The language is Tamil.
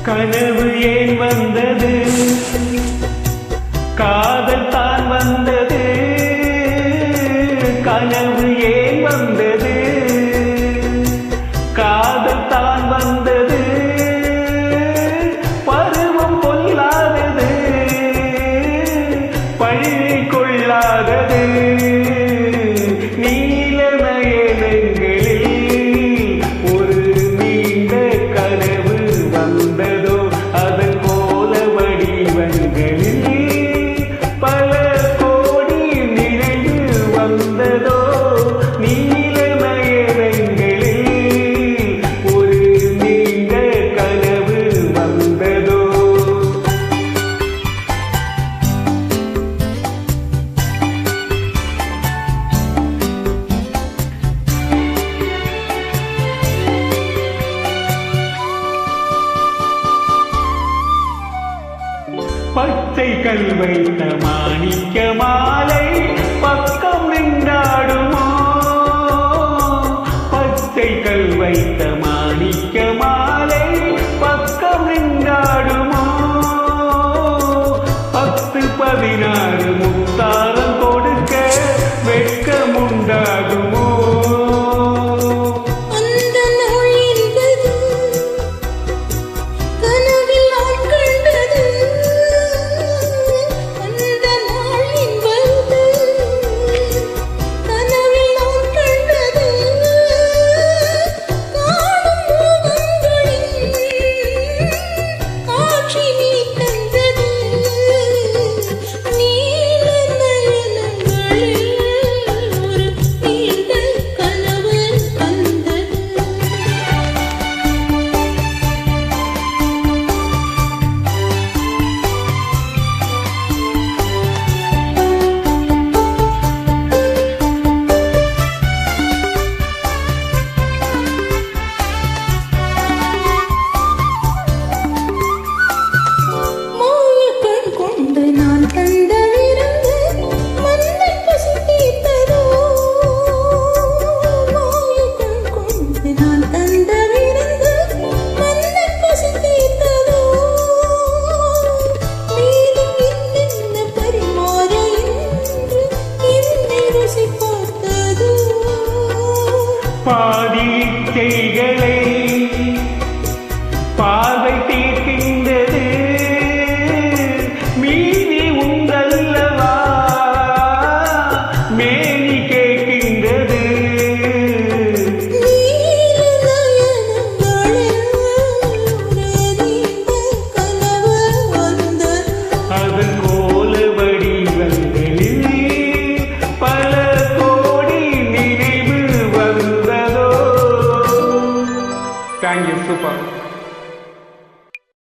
கனவு ஏன் வந்தது, காதல் தான் வந்தது. கனவு ஏன் வந்தது, காதல் தான் வந்தது. பருவம் கொள்ளாதது, பழி கொள்ளாதது. பச்சை கல் வைத்த மாணிக்க மாலை பக்கம் நின்றாடுமோ, பச்சை கல் வைத்த மாணிக்க மாலை பக்கம் நின்றாடுமோ. 10, 16 முத்தாரம் கொடுக்க வெட்கமுண்டாகுமோ. பாதி இச்சைகளை பார்வை தீர்க்கின்றது, மீதி உண்டல்லவா மேனி கேட்கின்றது. அதன் கோல வடிவங்களில் பல கோடி நினைவு வந்ததோ. Thank you, super.